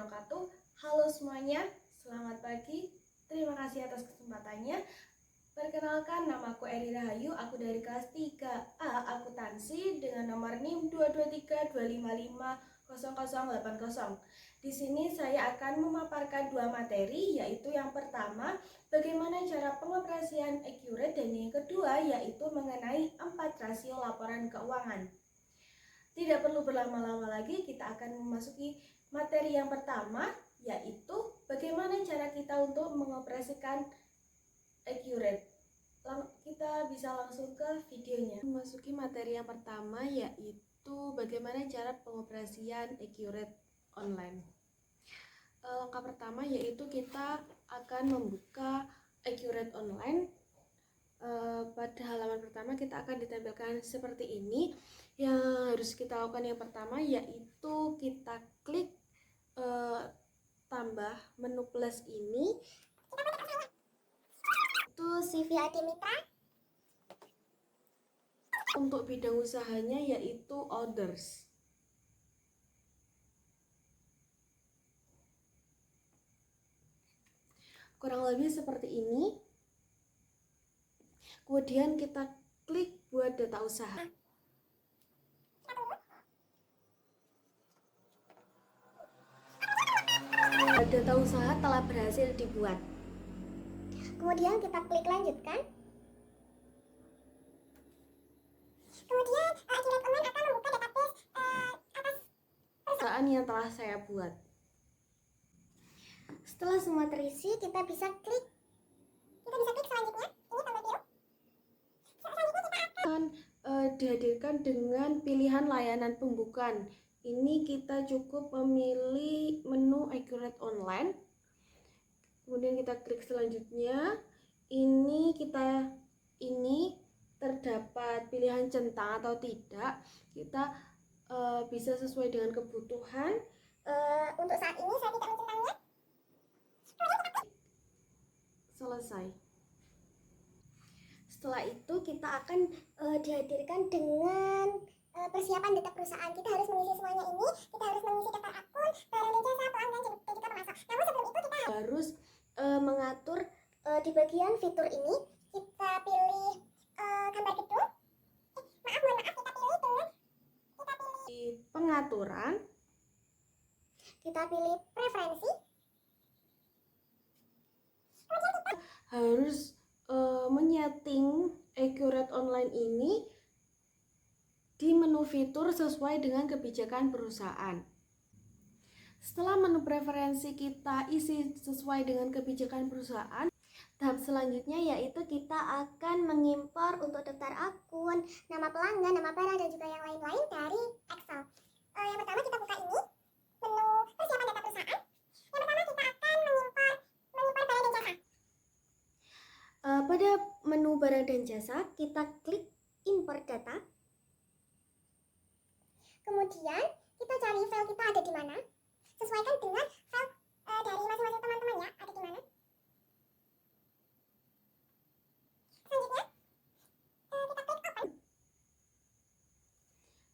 wabarakatuh. Halo semuanya, selamat pagi. Terima kasih atas kesempatannya. Perkenalkan, namaku Eri Rahayu, aku dari kelas 3A Akuntansi dengan nomor NIM 223255080. Di sini saya akan memaparkan dua materi, yaitu yang pertama, bagaimana cara pengoperasian accurate, dan yang kedua, yaitu mengenai 4 rasio laporan keuangan. Tidak perlu berlama-lama lagi, kita akan memasuki materi yang pertama, yaitu bagaimana cara kita untuk mengoperasikan accurate. Kita bisa langsung ke videonya. Memasuki materi yang pertama, yaitu bagaimana cara pengoperasian accurate online. Langkah pertama yaitu kita akan membuka accurate online. Pada halaman pertama kita akan ditampilkan seperti ini. Yang harus kita lakukan yang pertama yaitu kita klik tambah menu plus ini. Itu CV ID Mitra. Untuk bidang usahanya yaitu orders. Kurang lebih seperti ini. Kemudian kita klik buat data usaha. Data usaha telah berhasil dibuat. Kemudian kita klik lanjutkan. Kemudian Accurate Online akan membuka database atas perusahaan yang telah saya buat. Setelah semua terisi, kita bisa klik selanjutnya. Ini tombol biru. Selanjutnya kita akan dihadirkan dengan pilihan layanan pembukaan. Ini kita cukup memilih menu Accurate Online. Kemudian kita klik selanjutnya. Ini terdapat pilihan centang atau tidak. Kita bisa sesuai dengan kebutuhan. untuk saat ini saya tidak mencentangnya. Selesai. Setelah itu kita akan dihadirkan dengan persiapan data perusahaan. Kita harus mengisi semuanya ini. Kita harus mengisi daftar akun, barang dan jasa, pelanggan, dan juga pemasok. Namun sebelum itu kita harus mengatur di bagian fitur ini. Kita pilih gambar gedung. Mohon maaf, kita pilih di pengaturan. Kita pilih preferensi. Harus menyeting Accurate Online ini di menu fitur sesuai dengan kebijakan perusahaan. Setelah menu preferensi kita isi sesuai dengan kebijakan perusahaan, tahap selanjutnya yaitu kita akan mengimpor untuk daftar akun, nama pelanggan, nama barang, dan juga yang lain-lain dari Excel. Yang pertama kita buka ini, menu persiapan data perusahaan. Yang pertama kita akan mengimpor barang dan jasa. Pada menu barang dan jasa, kita klik import data. Kemudian kita cari file kita ada di mana. Sesuaikan dengan file dari masing-masing teman-teman ya, ada di mana. Selanjutnya kita klik open.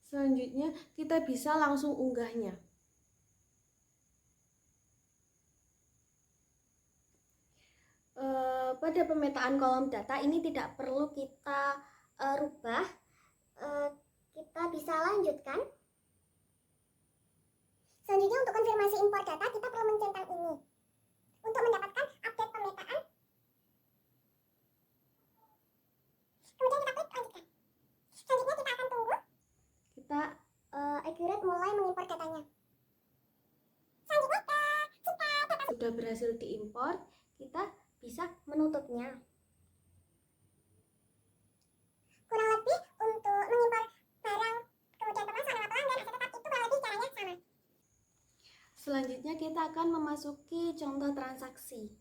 Selanjutnya kita bisa langsung unggahnya. Pada pemetaan kolom data ini tidak perlu kita rubah. Kita bisa lanjutkan. Selanjutnya untuk konfirmasi impor data kita perlu mencentang ini untuk mendapatkan update pemetaan. Kemudian kita klik lanjutkan. Selanjutnya kita akan tunggu. Kita Accurate mulai mengimpor datanya. Selanjutnya jika data sudah berhasil diimpor, kita bisa menutupnya. Kurang lebih untuk mengimpor barang, kemudian pemasok, nama pelanggan, aset tetap, itu kurang lebih caranya sama. Selanjutnya kita akan memasuki contoh transaksi.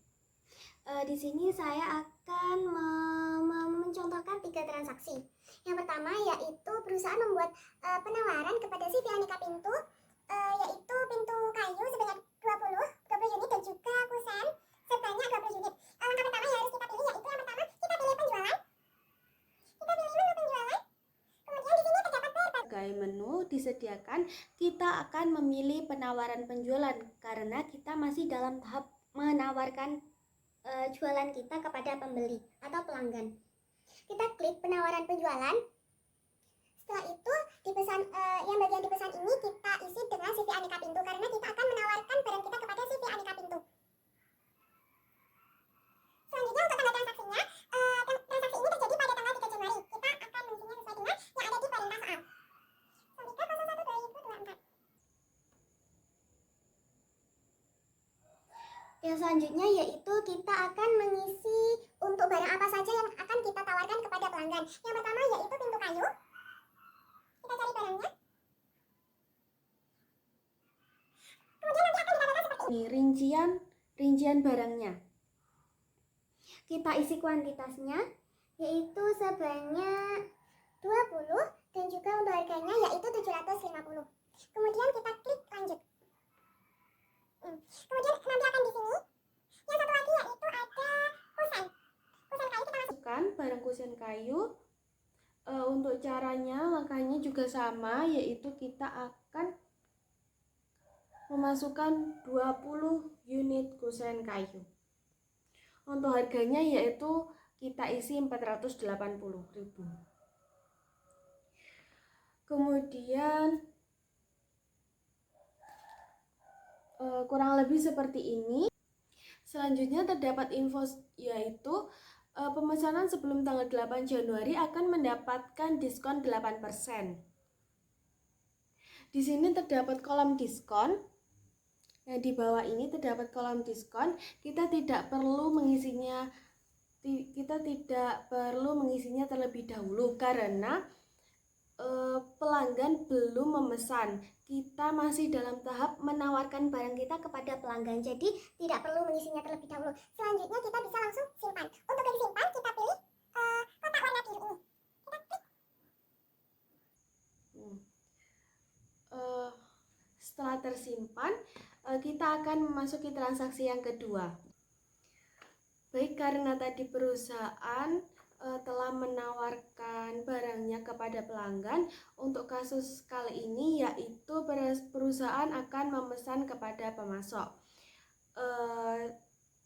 Di sini saya akan mencontohkan 3 transaksi. Yang pertama yaitu perusahaan membuat penawaran kepada si Pianika Pintu, yaitu pintu kayu sebanyak 20 unit dan juga kusen sebanyak 20 unit. Langkah pertama yang harus kita pilih yaitu yang pertama kita pilih penjualan. Kita pilih menu penjualan. Kemudian di sini terdapat sebagai sesuai menu disediakan, kita akan memilih penawaran penjualan karena kita masih dalam tahap menawarkan jualan kita kepada pembeli atau pelanggan. Kita klik penawaran penjualan. Setelah itu yang bagian di pesan ini kita isi dengan CV Aneka Pintu karena kita akan menawarkan barang kita kepada CV Aneka Pintu. Selanjutnya untuk tanggal transaksinya, transaksi ini terjadi pada tanggal 3 Januari. Kita akan mengisinya sesuai dengan yang ada di perintah soal. Sandika 01/2024. Yang selanjutnya yaitu kita akan mengisi untuk barang apa saja yang akan kita tawarkan kepada pelanggan. Yang pertama yaitu pintu kayu. Kita cari barangnya. Kemudian nanti akan dikatakan seperti ini rincian barangnya. kita isi kuantitasnya yaitu sebanyak 20 dan juga untuk harganya yaitu 750. Kemudian kita klik lanjut. Kemudian nanti akan di sini yang satu lagi yaitu ada kusen kayu. Kita Masukkan barang kusen kayu. Untuk caranya, langkahnya juga sama, yaitu kita akan memasukkan 20 unit kusen kayu. Untuk harganya yaitu kita isi 480.000. Kemudian kurang lebih seperti ini. Selanjutnya terdapat info yaitu pemesanan sebelum tanggal 8 Januari akan mendapatkan diskon 8%. Di sini terdapat kolom diskon. Nah, di bawah ini terdapat kolom diskon. Kita tidak perlu mengisinya terlebih dahulu karena pelanggan belum memesan. Kita masih dalam tahap menawarkan barang kita kepada pelanggan, jadi tidak perlu mengisinya terlebih dahulu. Selanjutnya kita bisa langsung simpan. Untuk yang disimpan kita pilih kotak warna biru ini. Kita klik. Setelah tersimpan, kita akan memasuki transaksi yang kedua. Baik, karena tadi perusahaan telah menawarkan barangnya kepada pelanggan, untuk kasus kali ini yaitu perusahaan akan memesan kepada pemasok.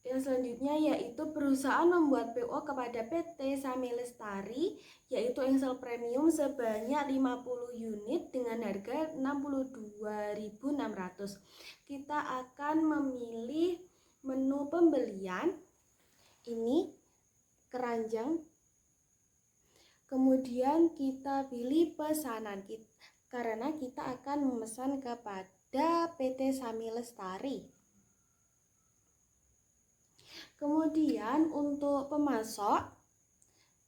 Yang selanjutnya yaitu perusahaan membuat PO kepada PT Sami Lestari yaitu engsel premium sebanyak 50 unit dengan harga 62.600. Kita akan memilih menu pembelian. Ini keranjang. Kemudian kita pilih pesanan karena kita akan memesan kepada PT Sami Lestari. Kemudian untuk pemasok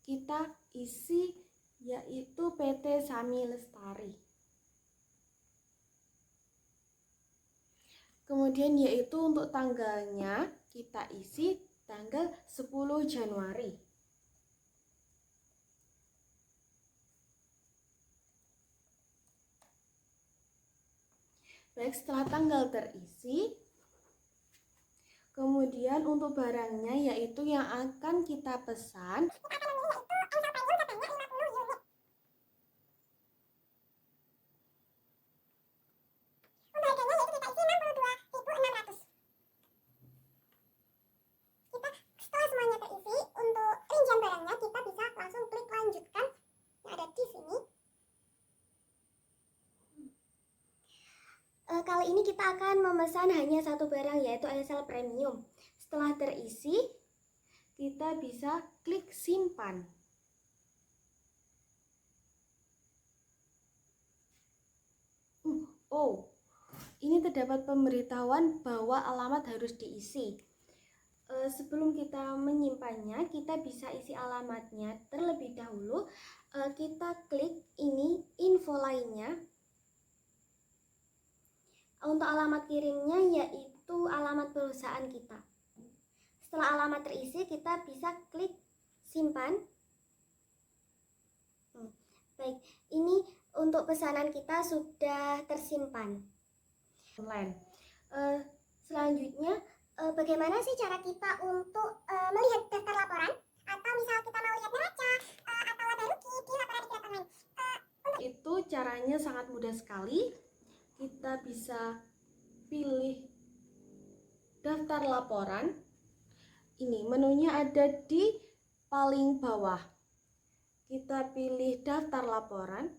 kita isi yaitu PT Sami Lestari. Kemudian yaitu untuk tanggalnya kita isi tanggal 10 Januari. Baik, setelah tanggal terisi, kemudian untuk barangnya yaitu yang akan kita pesan. Setelah semuanya terisi, untuk rincian barangnya kita bisa langsung klik lanjutkan yang ada di sini. Kali ini kita akan memesan hanya satu barang yaitu engsel premium. Setelah terisi, Kita bisa klik simpan. Oh, ini terdapat pemberitahuan bahwa alamat harus diisi. Sebelum kita menyimpannya, kita bisa isi alamatnya terlebih dahulu. Kita klik ini info lainnya. Untuk alamat kirimnya yaitu alamat perusahaan kita. Setelah alamat terisi, kita bisa klik simpan. Baik, ini untuk pesanan kita sudah tersimpan online. Selanjutnya, bagaimana sih cara kita untuk melihat daftar laporan? Atau misal kita mau lihat neraca atau laba rugi di laporan diklat online. Untuk Itu caranya sangat mudah sekali. Kita bisa pilih daftar laporan. Ini menunya ada di paling bawah. Kita pilih daftar laporan.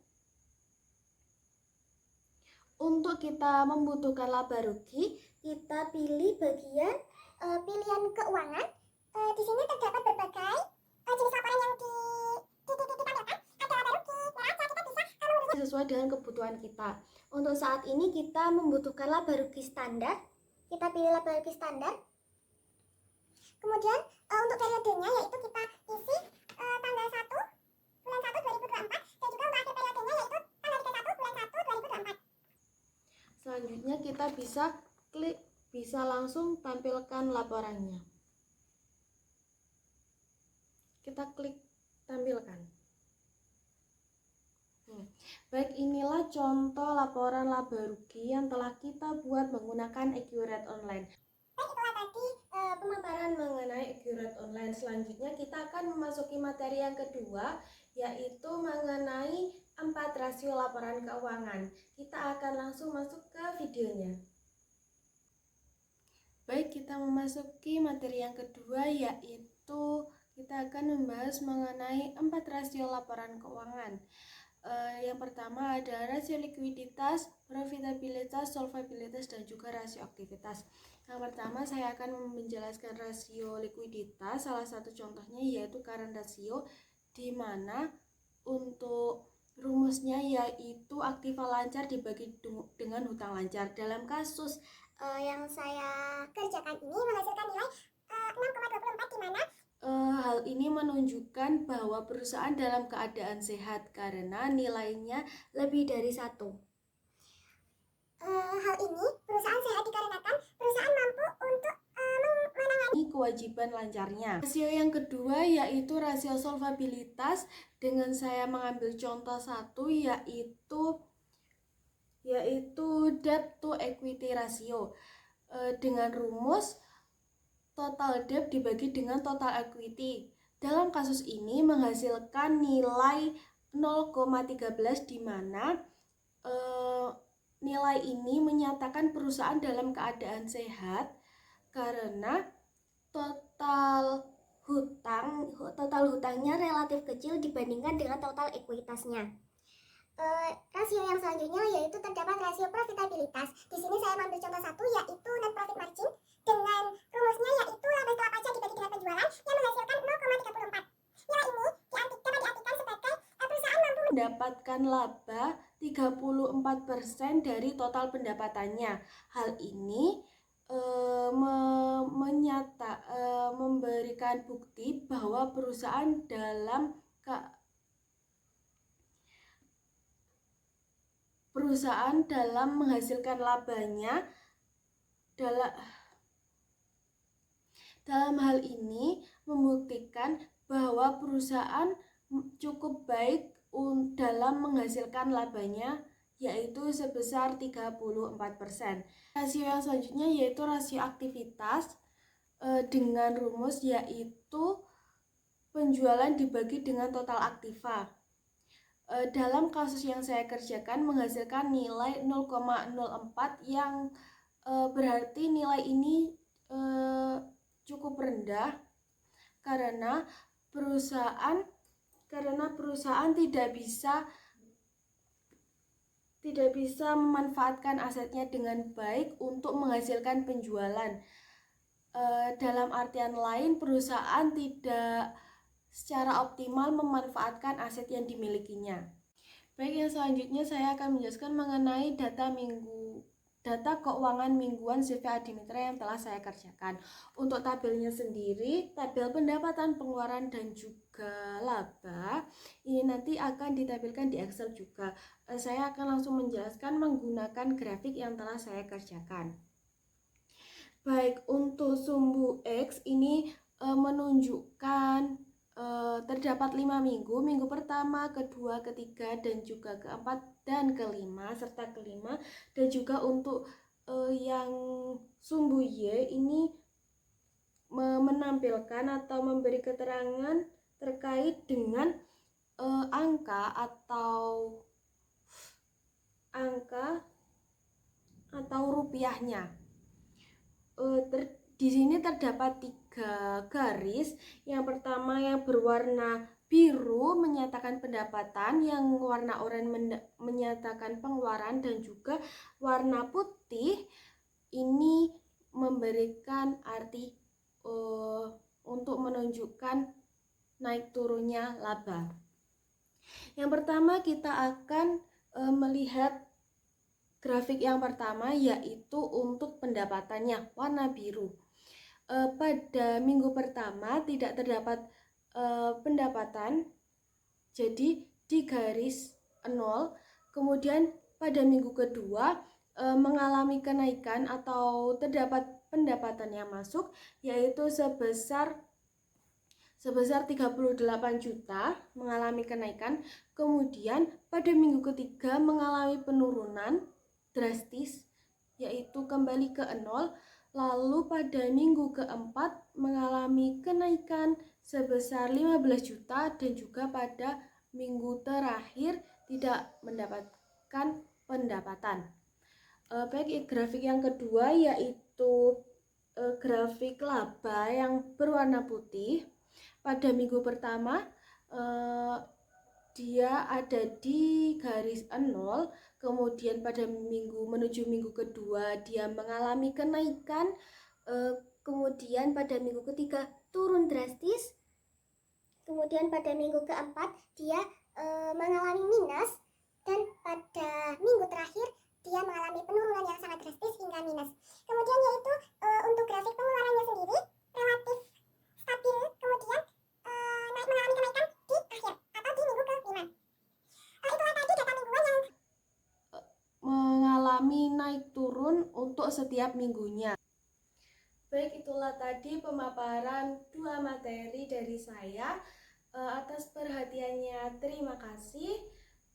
Untuk kita membutuhkan laba rugi, kita pilih bagian pilihan keuangan. Di sini terdapat berbagai jenis laporan yang ditampilkan. Ada laba rugi, neraca, kita bisa sesuai dengan kebutuhan kita. Untuk saat ini kita membutuhkan laba rugi standar. Kita pilih laba rugi standar. Kemudian untuk periodenya yaitu kita isi tanggal 1 bulan 1 2024 dan juga untuk akhir periodenya yaitu tanggal 31 bulan 1 2024. Selanjutnya kita bisa langsung tampilkan laporannya. Kita klik tampilkan. Baik, inilah contoh laporan laba rugi yang telah kita buat menggunakan Accurate Online. Baik, itulah tadi Pemaparan mengenai Accurate Online. Selanjutnya kita akan memasuki materi yang kedua, yaitu mengenai 4 rasio laporan keuangan. Kita akan langsung masuk ke videonya. Baik, kita memasuki materi yang kedua, yaitu kita akan membahas mengenai 4 rasio laporan keuangan. Yang pertama ada rasio likuiditas, profitabilitas, solvabilitas, dan juga rasio aktivitas. Yang pertama saya akan menjelaskan rasio likuiditas. Salah satu contohnya yaitu current ratio, di mana untuk rumusnya yaitu aktiva lancar dibagi dengan hutang lancar. Dalam kasus yang saya kerjakan ini menghasilkan nilai 6,24 di mana hal ini menunjukkan bahwa perusahaan dalam keadaan sehat karena nilainya lebih dari 1. Hal ini perusahaan sehat dikarenakan perusahaan mampu untuk menangani kewajiban lancarnya. Rasio yang kedua yaitu rasio solvabilitas. Dengan saya mengambil contoh satu yaitu debt to equity ratio. Dengan rumus total debt dibagi dengan total equity. Dalam kasus ini menghasilkan nilai 0,13 di mana nilai ini menyatakan perusahaan dalam keadaan sehat karena total hutangnya relatif kecil dibandingkan dengan total ekuitasnya. Rasio yang selanjutnya yaitu terdapat rasio profitabilitas. Di sini saya mengambil contoh satu yaitu net profit margin dengan rumusnya yaitu laba setelah pajak dibagi dengan penjualan yang menghasilkan 0,34. Nilai ini dapat diartikan sebagai perusahaan mampu mendapatkan laba 34% dari total pendapatannya. Hal ini memberikan bukti bahwa perusahaan dalam menghasilkan labanya dalam hal ini membuktikan bahwa perusahaan cukup baik dalam menghasilkan labanya yaitu sebesar 34%. Rasio yang selanjutnya yaitu rasio aktivitas dengan rumus yaitu penjualan dibagi dengan total aktiva. Dalam kasus yang saya kerjakan menghasilkan nilai 0,04 yang berarti nilai ini cukup rendah karena perusahaan tidak bisa memanfaatkan asetnya dengan baik untuk menghasilkan penjualan. Dalam artian lain, perusahaan tidak secara optimal memanfaatkan aset yang dimilikinya. Baik, yang selanjutnya saya akan menjelaskan mengenai data keuangan mingguan CV Adimitra yang telah saya kerjakan. Untuk tabelnya sendiri, tabel pendapatan, pengeluaran, dan juga laba, ini nanti akan ditampilkan di Excel juga. Saya akan langsung menjelaskan menggunakan grafik yang telah saya kerjakan. Baik, untuk sumbu X ini menunjukkan terdapat 5 minggu, minggu pertama, kedua, ketiga, dan juga keempat dan kelima, serta kelima. Dan juga untuk yang sumbu Y ini menampilkan atau memberi keterangan terkait dengan angka atau rupiahnya. Di sini terdapat 3 garis. Yang pertama yang berwarna biru menyatakan pendapatan, yang warna oranye menyatakan pengeluaran, dan juga warna putih ini memberikan arti untuk menunjukkan naik turunnya laba. Yang pertama kita akan melihat grafik yang pertama, yaitu untuk pendapatannya warna biru. Pada minggu pertama tidak terdapat pendapatan, jadi di garis 0. Kemudian pada minggu kedua mengalami kenaikan atau terdapat pendapatan yang masuk, yaitu sebesar 38 juta, mengalami kenaikan. Kemudian pada minggu ketiga mengalami penurunan drastis, yaitu kembali ke 0. Lalu pada minggu keempat mengalami kenaikan sebesar 15 juta, dan juga pada minggu terakhir tidak mendapatkan pendapatan. Baik, grafik yang kedua yaitu grafik laba yang berwarna putih. Pada minggu pertama dia ada di garis 0, kemudian pada menuju minggu kedua dia mengalami kenaikan, kemudian pada minggu ketiga turun drastis, kemudian pada minggu keempat dia mengalami minus, dan pada minggu terakhir dia mengalami penurunan yang sangat drastis hingga minus. Kemudian yaitu untuk grafik pengeluarannya sendiri relatif stabil, kemudian mengalami kenaikan di akhir atau di minggu ke-5. Itulah tadi data mingguan yang mengalami naik turun untuk setiap minggunya. Baik, itulah tadi pemaparan 2 materi dari saya. Atas perhatiannya terima kasih.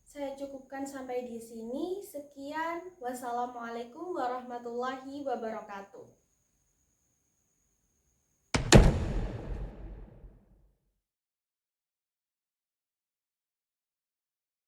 Saya cukupkan sampai di sini. Sekian, wassalamualaikum warahmatullahi wabarakatuh.